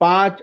5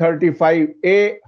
35A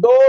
2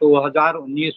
2019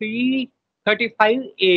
335A,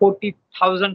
40,000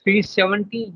370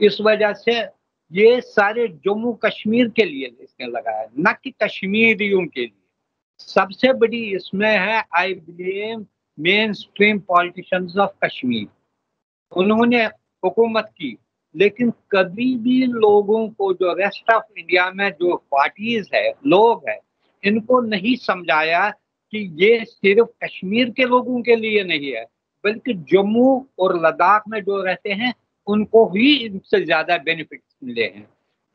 اس وجہ سے یہ سارے جموں کشمیر کے لیے اس نے لگایا، نہ کہ کشمیریوں کے لیے۔ سب سے بڑی اس میں ہے I blame mainstream politicians of Kashmir. انہوں نے حکومت کی لیکن کبھی بھی لوگوں کو، جو ریسٹ آف انڈیا میں جو پارٹیز ہے، لوگ ہیں، ان کو نہیں سمجھایا کہ یہ صرف کشمیر کے لوگوں کے لیے نہیں ہے، بلکہ جموں اور لداخ میں جو رہتے ہیں ان کو ہی ان سے زیادہ بینیفٹس ملے ہیں۔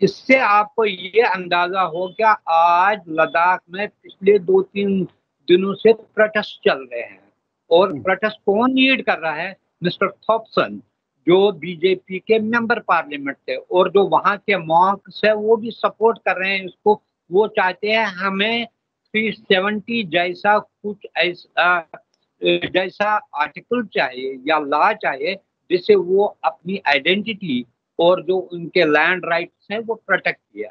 اس سے آپ کو یہ اندازہ ہو گیا، آج لداخ میں پچھلے 2-3 دنوں سے پروٹیسٹ چل رہے ہیں، اور پروٹیسٹ کون لیڈ کر رہا ہے؟ مسٹر تھاپسن، جو بی جے پی کے ممبر پارلیمنٹ تھے، اور جو وہاں کے مونکس ہیں وہ بھی سپورٹ کر رہے ہیں اس کو۔ وہ چاہتے ہیں ہمیں 370 جیسا کچھ جیسا آرٹیکل چاہیے یا لا چاہیے جس سے وہ اپنی آئیڈینٹی اور جو ان کے لینڈ رائٹس ہیں وہ پروٹیکٹ کیا۔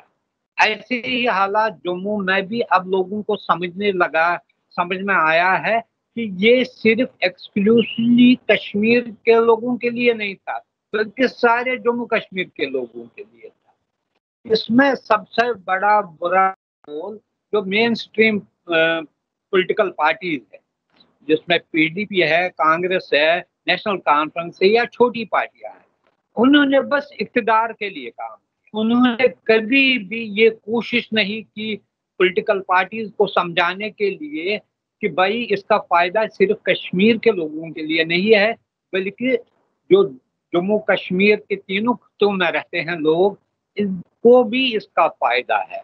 ایسے ہی حالات جموں میں بھی اب لوگوں کو سمجھ میں آیا ہے کہ یہ صرف ایکسکلوسیولی کشمیر کے لوگوں کے لیے نہیں تھا، بلکہ سارے جموں کشمیر کے لوگوں کے لیے تھا۔ اس میں سب سے بڑا برا رول جو مین اسٹریم پولیٹیکل پارٹیز ہے، جس میں پی ڈی پی ہے، کانگریس ہے، نیشنل کانفرنس ہے یا چھوٹی پارٹیاں ہیں، انہوں نے بس اقتدار کے لیے کام کیا۔ انہوں نے کبھی بھی یہ کوشش نہیں کی پولیٹیکل پارٹیز کو سمجھانے کے لیے کہ بھائی اس کا فائدہ صرف کشمیر کے لوگوں کے لیے نہیں ہے، بلکہ جو جموں کشمیر کے تینوں خطوں میں رہتے ہیں لوگ، ان کو بھی اس کا فائدہ ہے۔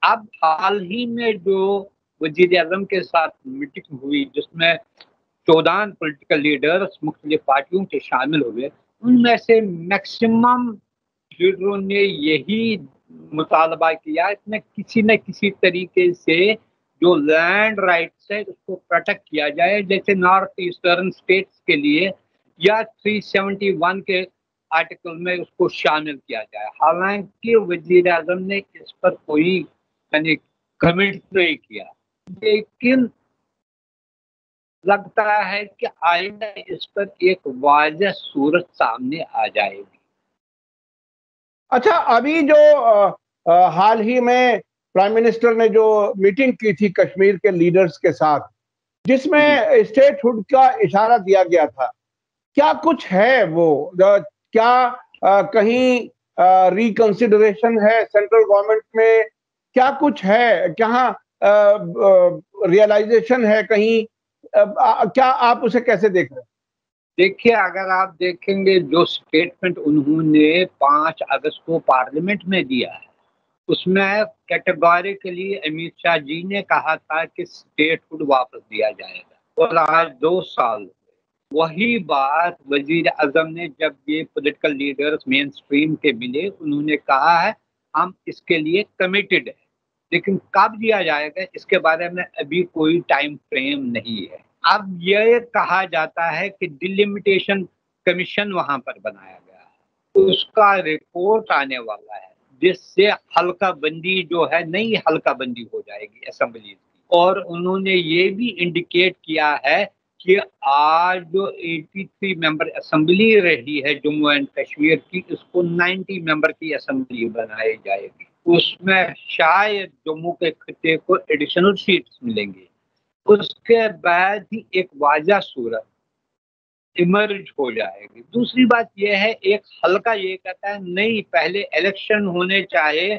اب حال ہی میں جو وزیر اعظم کے ساتھ میٹنگ ہوئی جس میں 14 پولیٹیکل لیڈرز مختلف پارٹیوں کے شامل ہوئے، ان میں سے میکسیمم لیڈروں نے یہی مطالبہ کیا کہ کسی نہ کسی طریقے سے جو لینڈ رائٹس ہے اس کو پروٹیکٹ کیا جائے، جیسے نارتھ ایسٹرن اسٹیٹس کے لیے یا 371 کے آرٹیکل میں اس کو شامل کیا جائے۔ حالانکہ وزیر اعظم نے اس پر کوئی کمنٹ نہیں کیا، لیکن لگتا ہے کہ آئندہ اس پر ایک واضح صورت سامنے آ جائے گی۔ اچھا، ابھی جو حال ہی میں پرائم منسٹر نے جو میٹنگ کی تھی کشمیر کے لیڈرز کے ساتھ، جس میں اسٹیٹ ہوڈ کا اشارہ دیا گیا تھا، کیا کچھ ہے وہ؟ کیا کہیں ریکنسیڈریشن ہے سینٹرل گورنمنٹ میں؟ کیا کچھ ہے؟ کہاں ریئلائزیشن ہے کہیں؟ کیا آپ اسے کیسے دیکھ رہے ہیں؟ دیکھیے، اگر آپ دیکھیں گے جو سٹیٹمنٹ انہوں نے 5 اگست کو پارلیمنٹ میں دیا ہے، اس میں کیٹیگوریکلی امت شاہ جی نے کہا تھا کہ اسٹیٹ ہوڈ واپس دیا جائے گا، اور آج 2 سال ہوئے۔ وہی بات وزیر اعظم نے جب یہ پولیٹیکل لیڈرز مین اسٹریم کے ملے، انہوں نے کہا ہے ہم اس کے لیے کمیٹڈ ہیں، لیکن کب دیا جائے گا اس کے بارے میں ابھی کوئی ٹائم فریم نہیں ہے۔ اب یہ کہا جاتا ہے کہ ڈیلیمیٹیشن کمیشن وہاں پر بنایا گیا ہے، اس کا رپورٹ آنے والا ہے جس سے حلقہ بندی جو ہے، نئی حلقہ بندی ہو جائے گی اسمبلی کی۔ اور انہوں نے یہ بھی انڈیکیٹ کیا ہے کہ آج جو 83 ممبر اسمبلی رہی ہے جموں اینڈ کشمیر کی، اس کو 90 ممبر کی اسمبلی بنائی جائے گی۔ اس میں شاید جموں کے خطے کو ایڈیشنل سیٹس ملیں گے۔ اس کے بعد ہی ایک واضح صورت ایمرج ہو جائے گی۔ دوسری بات یہ ہے، ایک حلقہ یہ کہتا ہے نہیں، پہلے الیکشن ہونے چاہیے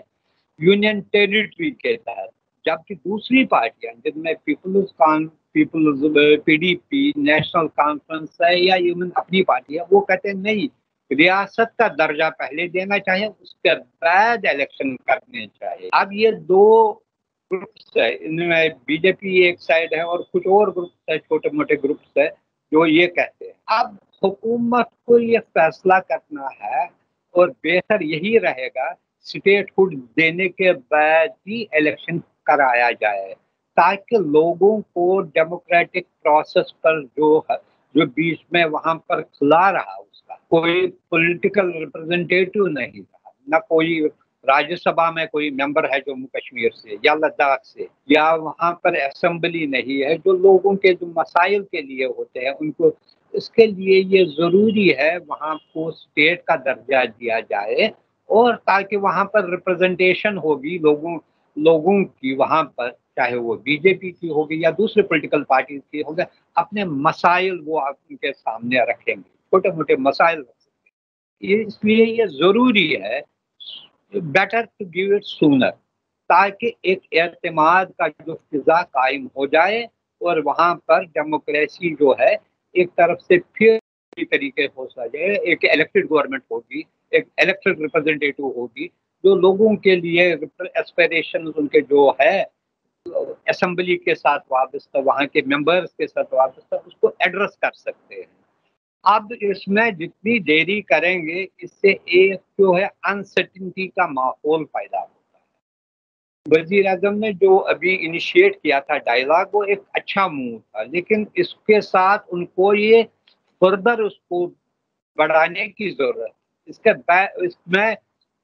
یونین ٹیریٹری کے تحت، جبکہ دوسری پارٹیاں جن میں people's P D P, National Conference ہے یا ایون اپنی پارٹی ہے، وہ کہتے ہیں نہیں، ریاست کا درجہ پہلے دینا چاہیے، اس کے بعد الیکشن کرنے چاہیے۔ اب یہ 2 گروپس ہے، ان میں بی جے پی ایک سائڈ ہے اور کچھ اور گروپس ہے، چھوٹے موٹے گروپس ہے جو یہ کہتے ہیں۔ اب حکومت کو یہ فیصلہ کرنا ہے، اور بہتر یہی رہے گا اسٹیٹ ہوڈ دینے کے بعد ہی الیکشن کرایا جائے، تاکہ لوگوں کو ڈیموکریٹک پروسیس پر جو بیچ میں وہاں پر کھلا رہا، اس کا کوئی پولیٹیکل ریپرزنٹیٹیو نہیں رہا، نہ کوئی راجیہ سبھا میں کوئی ممبر ہے جموں کشمیر سے یا لداخ سے، یا وہاں پر اسمبلی نہیں ہے جو لوگوں کے جو مسائل کے لیے ہوتے ہیں ان کو اس کے لیے یہ ضروری ہے وہاں کو اسٹیٹ کا درجہ دیا جائے، اور تاکہ وہاں پر ریپرزنٹیشن ہوگی لوگوں کی، وہاں پر چاہے وہ بی جے پی کی ہوگی یا دوسرے پولیٹیکل پارٹیز کی ہوگی، اپنے مسائل وہ ان کے سامنے رکھیں گے، چھوٹے موٹے مسائل رکھیں گے۔ اس لیے یہ ضروری ہے، better to give it sooner, تاکہ ایک اعتماد کا جو فضا قائم ہو جائے، اور وہاں پر ڈیموکریسی جو ہے ایک طرف سے پھر طریقے ہو جائے، ایک الیکٹڈ گورنمنٹ ہوگی، ایک الیکٹڈ ریپرزینٹیٹو ہوگی، جو لوگوں کے لیے ایسپیریشن ان کے جو ہے اسمبلی کے ساتھ وابستہ، وہاں کے ممبرز کے ساتھ وابستہ، اس کو ایڈریس کر سکتے ہیں۔ اب اس میں جتنی دیری کریں گے، اس سے ایک جو ہے انسرٹنٹی کا ماحول پیدا ہوتا ہے۔ وزیر اعظم نے جو ابھی انیشیٹ کیا تھا ڈائیلاگ، وہ ایک اچھا موو تھا، لیکن اس کے ساتھ ان کو یہ فردر اس کو بڑھانے کی ضرورت، اس میں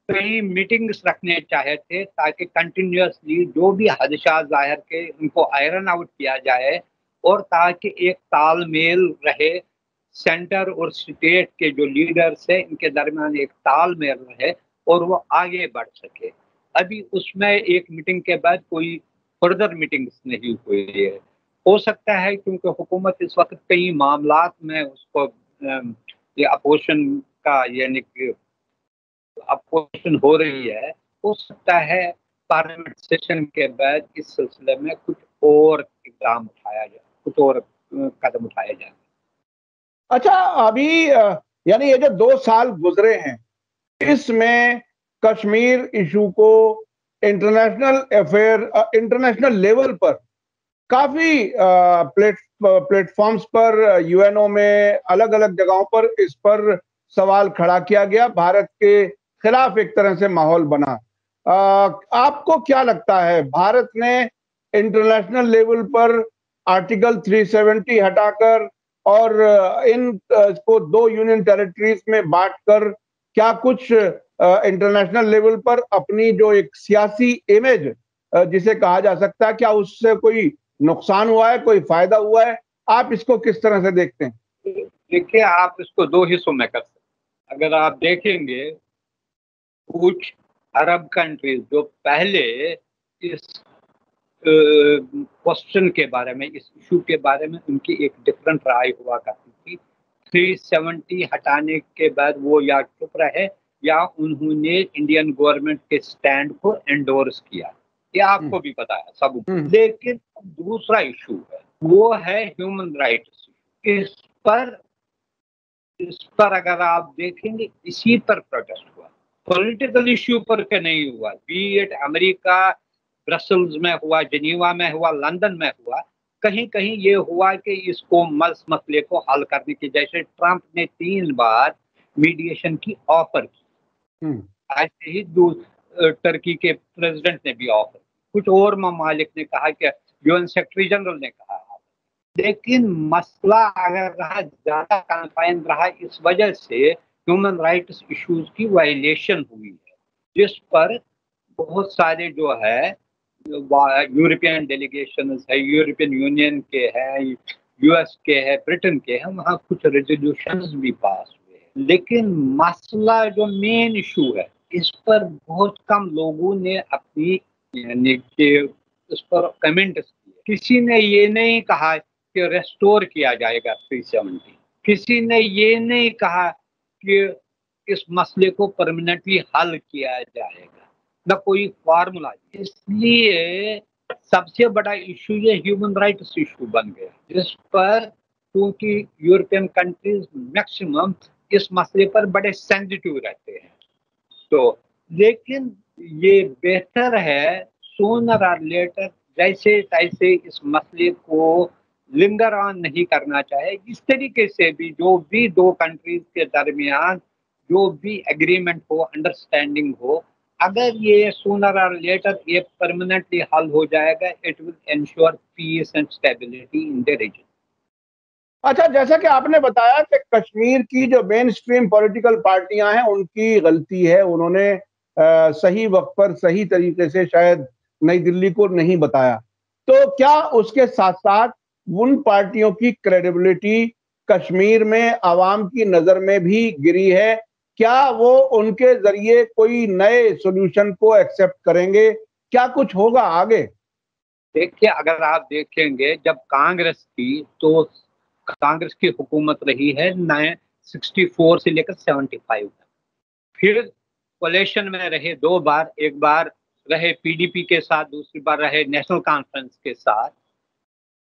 کئی میٹنگز رکھنے چاہے تھے، تاکہ کنٹینیوسلی جو بھی خدشات ظاہر کے ان کو آئرن آؤٹ کیا جائے، اور تاکہ ایک تال میل رہے، سینٹر اور اسٹیٹ کے جو لیڈرز ہیں ان کے درمیان ایک تال میل رہے، اور وہ آگے بڑھ سکے۔ ابھی اس میں ایک میٹنگ کے بعد کوئی فردر میٹنگز نہیں ہوئی ہے، ہو سکتا ہے کیونکہ حکومت اس وقت کئی معاملات میں اس کو یہ اپوزیشن کا یعنی کہ اپوزیشن ہو رہی ہے، ہو سکتا ہے پارلیمنٹ سیشن کے بعد اس سلسلے میں کچھ اور اقدام اٹھایا جائے، کچھ اور قدم اٹھائے جائیں۔ اچھا، ابھی یعنی یہ جو 2 سال گزرے ہیں، اس میں کشمیر ایشو کو انٹرنیشنل لیول پر کافی پلیٹ فارمز پر، یو این او میں، الگ الگ جگہوں پر اس پر سوال کھڑا کیا گیا، بھارت کے خلاف ایک طرح سے ماحول بنا۔ آپ کو کیا لگتا ہے، بھارت نے انٹرنیشنل لیول پر آرٹیکل 370 ہٹا کر اور ان کو 2 یونین ٹیریٹریز میں بانٹ کر کیا کچھ انٹرنیشنل لیول پر اپنی جو ایک سیاسی امیج جسے کہا جا سکتا ہے، کیا اس سے کوئی نقصان ہوا ہے، کوئی فائدہ ہوا ہے؟ آپ اس کو کس طرح سے دیکھتے ہیں؟ دیکھیں، آپ اس کو 2 حصوں میں کر سکتے ہیں۔ اگر آپ دیکھیں گے کچھ عرب کنٹریز جو پہلے اس کوسچن کے بارے میں، اس ایشو کے بارے میں ان کی ایک ڈفرنٹ رائے ہوا کرتی تھی، 370 ہٹانے کے بعد وہ یا چپ رہے یا انہوں نے انڈین گورنمنٹ کے سٹینڈ کو انڈورس کیا، یہ آپ کو بھی پتا ہے سب کو۔ لیکن دوسرا ایشو ہے، وہ ہے ہیومن رائٹس۔ اس پر اگر آپ دیکھیں گے، اسی پر پروٹیسٹ ہوا، پولیٹیکل ایشو پر کہ نہیں ہوا، بی ایٹ امریکہ برسلز میں ہوا، جنیوا میں ہوا، لندن میں ہوا، کہیں کہیں یہ ہوا کہ اس کو مسئلے کو حل کرنے کی، جیسے ٹرمپ نے 3 بار میڈیشن کی آفر کی، ایسے ہی ترکی کے پریزیڈنٹ نے بھی آفر کی، کچھ اور ممالک نے کہا کہ یو این سیکرٹری جنرل نے کہا، لیکن مسئلہ اگر رہا زیادہ کنفائن رہا اس وجہ سے ہیومن رائٹس ایشوز کی وائلیشن ہوئی ہے، جس پر بہت سارے جو ہے یورپین ڈیلیگیشنز ہے، یورپین یونین کے ہیں، یو ایس کے ہے، برٹن کے ہیں، وہاں کچھ ریزولوشنز بھی پاس ہوئے ہیں، لیکن مسئلہ جو مین ایشو ہے اس پر بہت کم لوگوں نے اپنی یعنی کہ اس پر کمنٹس کیے۔ کسی نے یہ نہیں کہا کہ ریسٹور کیا جائے گا 370، کسی نے یہ نہیں کہا کہ اس مسئلے کو پرماننٹلی حل کیا جائے گا، نہ کوئی فارمولا۔ اس لیے سب سے بڑا ایشو یہ ہیومن رائٹس ایشو بن گیا، جس پر کیونکہ یورپین کنٹریز میکسیمم اس مسئلے پر بڑے سینسیٹیو رہتے ہیں، تو لیکن یہ بہتر ہے سونر اور لیٹر جیسے تیسے اس مسئلے کو لنگر آن نہیں کرنا چاہے، اس طریقے سے بھی جو بھی 2 کنٹریز کے درمیان جو بھی ایگریمنٹ ہو، انڈرسٹینڈنگ ہو، اگر یہ سونر اور لیٹر یہ پرماننٹلی حل ہو جائے گا، it will ensure peace and stability in the region. اچھا، جیسا کہ آپ نے بتایا کہ کشمیر کی جو مین سٹریم پولیٹیکل پارٹیاں ہیں ان کی غلطی ہے، انہوں نے صحیح وقت پر صحیح طریقے سے شاید نئی دلی کو نہیں بتایا، تو کیا اس کے ساتھ ساتھ ان پارٹیوں کی کریڈیبلٹی کشمیر میں عوام کی نظر میں بھی گری ہے. کیا وہ ان کے ذریعے کوئی نئے سولوشن کو ایکسپٹ کریں گے؟ کیا کچھ ہوگا آگے؟ دیکھیے، اگر آپ دیکھیں گے جب کانگریس کی تو کانگریس کی حکومت رہی ہے 64 سے لے کر 75 تک. پھر کولیشن میں رہے 2 بار، ایک بار رہے پی ڈی پی کے ساتھ، دوسری بار رہے نیشنل کانفرنس کے ساتھ.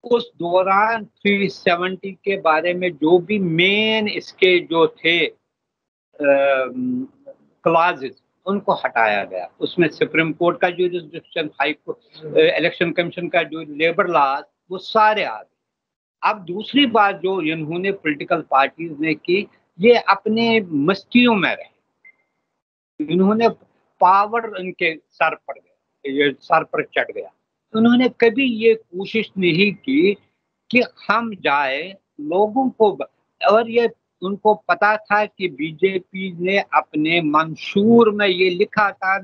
اس دوران 370 کے بارے میں جو بھی مین اس کے جو تھے کلازز، ان کو ہٹایا گیا. اس میں سپریم کورٹ کا جو الیکشن کمیشن کا جو لیبر لاز، وہ سارے آ گئے. اب دوسری بات جو انہوں نے پولیٹیکل پارٹیز نے کی، یہ اپنے مستیوں میں رہے. انہوں نے پاور ان کے سر پر گیا، یہ سر پر چڑھ گیا. انہوں نے کبھی یہ کوشش نہیں کی کہ ہم جائے لوگوں کو، اور یہ ان کو پتا تھا کہ بی جے پی نے اپنے منشور میں یہ لکھا تھا،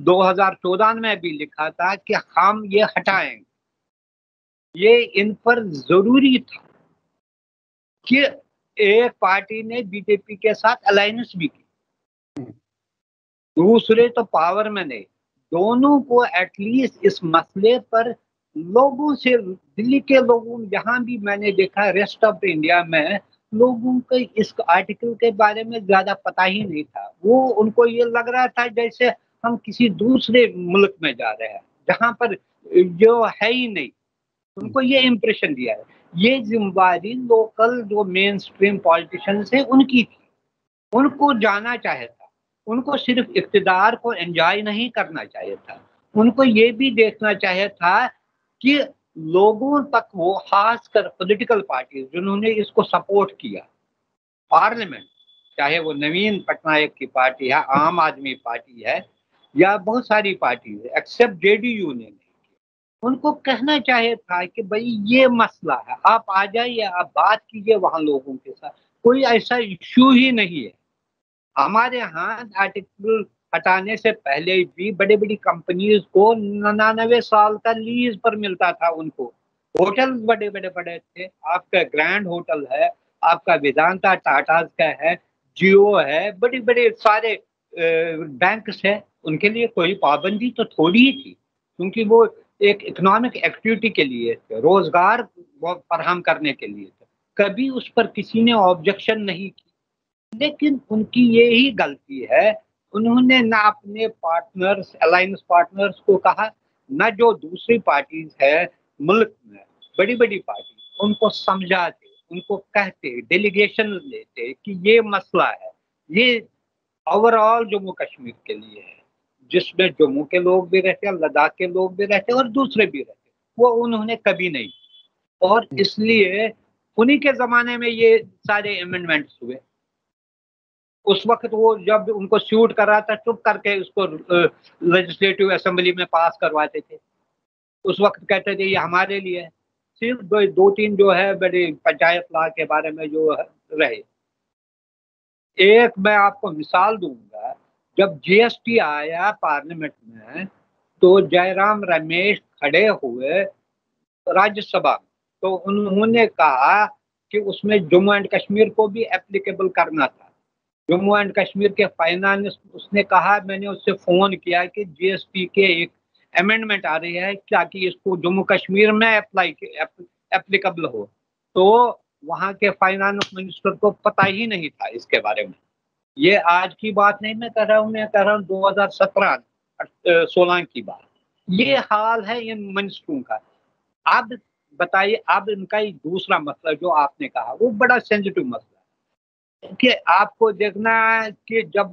2014 میں بھی لکھا تھا کہ ہم یہ ہٹائیں گے. یہ ان پر ضروری تھا کہ ایک پارٹی نے بی جے پی کے ساتھ الائنس بھی کی، دوسرے تو پاور میں نہیں. دونوں کو ایٹ لیسٹ اس مسئلے پر لوگوں سے، دلی کے لوگوں، جہاں بھی میں نے دیکھا ریسٹ آف انڈیا میں، لوگوں کو اس آرٹیکل کے بارے میں زیادہ پتہ ہی نہیں تھا. وہ ان کو یہ لگ رہا تھا جیسے ہم کسی دوسرے ملک میں جا رہے ہیں جہاں پر جو ہے ہی نہیں. ان کو یہ امپریشن دیا ہے. یہ ذمہ داری لوکل جو مین اسٹریم پالیٹیشنز ہیں ان کی تھی. ان کو جانا چاہے تھا، ان کو صرف اقتدار کو انجوائے نہیں کرنا چاہیے تھا، ان کو یہ بھی دیکھنا چاہیے تھا کہ لوگوں تک وہ، خاص کر پولیٹیکل پارٹیز جنہوں نے اس کو سپورٹ کیا، پارلیمنٹ، چاہے وہ نوین پٹنائک کی پارٹی ہے، عام آدمی پارٹی ہے، یا بہت ساری پارٹیز ہے ایکسپٹ جے ڈی یو نے، ان کو کہنا چاہیے تھا کہ بھائی یہ مسئلہ ہے، آپ آ جائیے، آپ بات کیجئے وہاں لوگوں کے ساتھ. کوئی ایسا ایشو ہی نہیں ہے. ہمارے ہاں آرٹیکل ہٹانے سے پہلے بھی بڑی بڑی کمپنیز کو 99 سال کا لیز پر ملتا تھا. ان کو ہوٹل بڑے بڑے بڑے تھے. آپ کا گرینڈ ہوٹل ہے، آپ کا ویدانتا ٹاٹاز کا ہے، جیو ہے، بڑی بڑے سارے بینکس ہیں. ان کے لیے کوئی پابندی تو تھوڑی ہی تھی، کیونکہ وہ ایک اکنامک ایکٹیویٹی کے لیے تھے، روزگار فراہم کرنے کے لیے تھے. کبھی اس پر کسی نے آبجیکشن نہیں کی. لیکن ان کی یہی غلطی ہے، انہوں نے نہ اپنے پارٹنرز، الائنس پارٹنرز کو کہا، نہ جو دوسری پارٹیز ہے ملک میں بڑی بڑی پارٹی، ان کو سمجھاتے، ان کو کہتے، ڈیلیگیشن لیتے کہ یہ مسئلہ ہے، یہ اوور آل جموں کشمیر کے لیے ہے، جس میں جموں کے لوگ بھی رہتے ہیں، لداخ کے لوگ بھی رہتے ہیں اور دوسرے بھی رہتے ہیں. وہ انہوں نے کبھی نہیں. اور اس لیے انہی کے زمانے میں یہ سارے ایمنڈمنٹس ہوئے. اس وقت وہ جب ان کو سیوٹ کر رہا تھا، چپ کر کے اس کو لیجسلیٹو اسمبلی میں پاس کرواتے تھے. اس وقت کہتے تھے یہ ہمارے لیے ہے. صرف 2-3 جو ہے بڑے پنچایت لا کے بارے میں جو رہے. ایک میں آپ کو مثال دوں گا، جب جی ایس ٹی آیا پارلیمنٹ میں تو جے رام رمیش کھڑے ہوئے راجیہ سبھا میں، تو انہوں نے کہا کہ اس میں جموں اینڈ کشمیر کو بھی اپلیکیبل کرنا تھا. جموں اینڈ کشمیر کے فائنانس، اس نے کہا، میں نے اس سے فون کیا کہ جی ایس ٹی کے ایک امینڈمنٹ آ رہی ہے تاکہ اس کو جموں کشمیر میں اپلیکیبل ہو. تو وہاں کے فائنانس منسٹر کو پتہ ہی نہیں تھا اس کے بارے میں. یہ آج کی بات نہیں میں کہہ رہا ہوں، میں کہہ رہا ہوں 2017-16 کی بات. یہ حال ہے ان منسٹروں کا. اب بتائیے، اب ان کا ایک دوسرا مسئلہ جو آپ نے کہا وہ بڑا سینسیٹیو مسئلہ ہے کہ آپ کو دیکھنا ہے کہ جب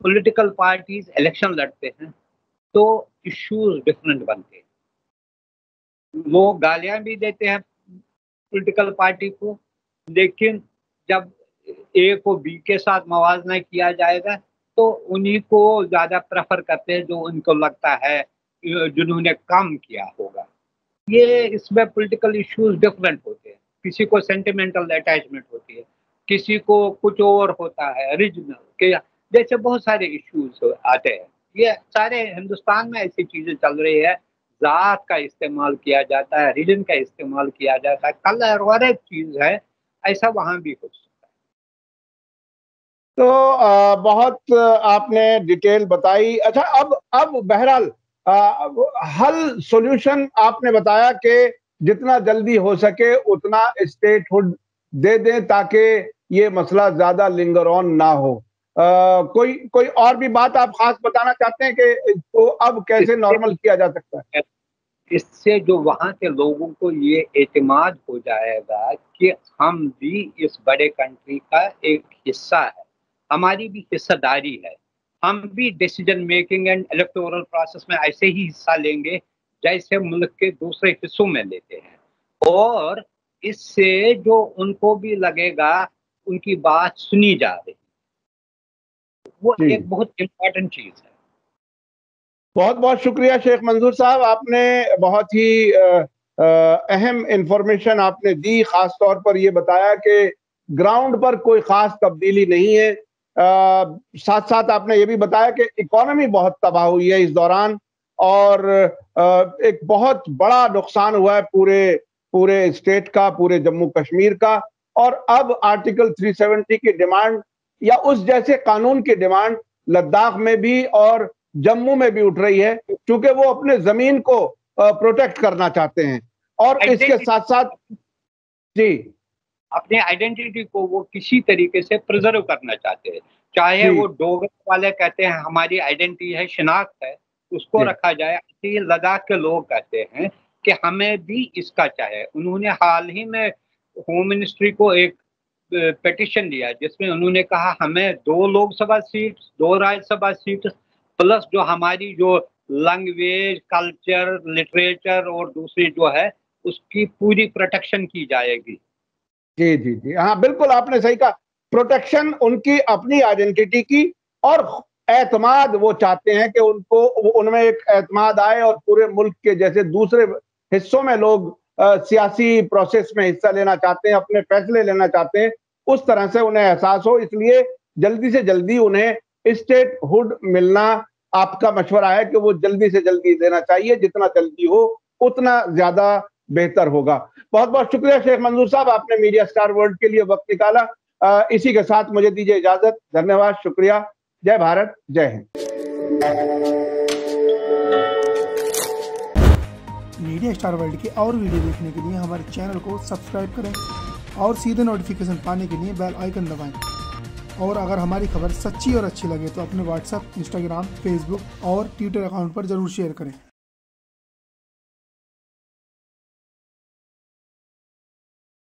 پولیٹیکل پارٹیز الیکشن لڑتے ہیں تو ایشوز ڈفرنٹ بنتے ہیں. لوگ گالیاں بھی دیتے ہیں پولیٹیکل پارٹی کو، لیکن جب اے کو بی کے ساتھ موازنہ کیا جائے گا تو انہی کو زیادہ پریفر کرتے ہیں جو ان کو لگتا ہے جنہوں نے کام کیا ہوگا. یہ اس میں پولیٹیکل ایشوز ڈفرینٹ ہوتے ہیں. کسی کو سینٹیمنٹل اٹیچمنٹ ہوتی ہے، کسی کو کچھ اور ہوتا ہے، ریجنل، جیسے بہت سارے ایشوز آتے ہیں. یہ سارے ہندوستان میں ایسی چیزیں چل رہی ہے. ذات کا استعمال کیا جاتا ہے، ریجن کا استعمال کیا جاتا ہے، کلر اور ایک چیز ہے ایسا وہاں بھی ہو سکتا ہے۔ تو بہت آپ نے ڈیٹیل بتائی۔ اچھا، اب بہرحال حل سولوشن آپ نے بتایا کہ جتنا جلدی ہو سکے اتنا اسٹیٹ ہوڈ دے دیں تاکہ یہ مسئلہ زیادہ لنگر آن نہ ہو۔ کوئی اور بھی بات آپ خاص بتانا چاہتے ہیں کہ اب کیسے نارمل کیا جا سکتا ہے؟ اس سے جو وہاں کے لوگوں کو یہ اعتماد ہو جائے گا کہ ہم بھی اس بڑے کنٹری کا ایک حصہ ہے، ہماری بھی حصہ داری ہے، ہم بھی decision making and electoral process میں ایسے ہی حصہ لیں گے جیسے ملک کے دوسرے حصوں میں لیتے ہیں، اور اس سے جو ان کو بھی لگے گا ان کی بات سنی جا رہی، وہ ایک بہت امپورٹنٹ چیز ہے۔ بہت بہت شکریہ شیخ منظور صاحب، آپ نے بہت ہی اہم انفارمیشن آپ نے دی، خاص طور پر یہ بتایا کہ گراؤنڈ پر کوئی خاص تبدیلی نہیں ہے۔ ساتھ ساتھ آپ نے یہ بھی بتایا کہ اکانومی بہت تباہ ہوئی ہے اس دوران، اور ایک بہت بڑا نقصان ہوا ہے پورے اسٹیٹ کا، پورے جموں کشمیر کا، اور اب آرٹیکل 370 کی ڈیمانڈ یا اس جیسے قانون کی ڈیمانڈ لداخ میں بھی اور جموں میں بھی اٹھ رہی ہے، کیونکہ وہ اپنے زمین کو پروٹیکٹ کرنا چاہتے ہیں، اور اس کے ساتھ ساتھ جی اپنی آئیڈینٹی کو وہ کسی طریقے سے پرزرو کرنا چاہتے ہیں، چاہے وہ ڈوگر والے کہتے ہیں ہماری آئیڈینٹی ہے، شناخت ہے، اس کو رکھا جائے، اسی لداخ کے لوگ کہتے ہیں کہ ہمیں بھی اس کا چاہے۔ انہوں نے حال ہی میں ہوم منسٹری کو ایک پیٹیشن دیا جس میں انہوں نے کہا ہمیں 2 Lok Sabha set, 2 Rajya Sabha set, plus جو ہماری جو لینگویج، کلچر، لٹریچر اور دوسری جو ہے اس کی پوری پروٹیکشن کی جائے گی۔ جی جی جی ہاں، بالکل آپ نے صحیح کہا، پروٹیکشن ان کی اپنی آئیڈینٹی کی، اور اعتماد وہ چاہتے ہیں کہ ان میں ایک اعتماد آئے، اور پورے ملک کے جیسے دوسرے حصوں میں لوگ سیاسی پروسیس میں حصہ لینا چاہتے ہیں، اپنے فیصلے لینا چاہتے ہیں، اس طرح سے انہیں احساس ہو۔ اس لیے جلدی سے جلدی انہیں اسٹیٹ ہوڈ ملنا، آپ کا مشورہ ہے کہ وہ جلدی سے جلدی دینا چاہیے، جتنا جلدی ہو اتنا زیادہ بہتر ہوگا۔ بہت بہت شکریہ شیخ منظور صاحب، آپ نے میڈیا اسٹار ورلڈ کے لیے وقت نکالا۔ اسی کے ساتھ مجھے دیجیے اجازت، دھنیہ واد، شکریہ، جے بھارت، جے ہند۔ میڈیا اسٹار ورلڈ کے اور ویڈیو دیکھنے کے لیے ہمارے چینل کو سبسکرائب کریں اور سیدھے نوٹیفیکیشن پانے کے لیے بیل آئیکن دبائیں، اور اگر ہماری خبر سچی اور اچھی لگے تو اپنے واٹس ایپ، انسٹاگرام، فیس بک اور ٹویٹر اکاؤنٹ پر ضرور شیئر کریں۔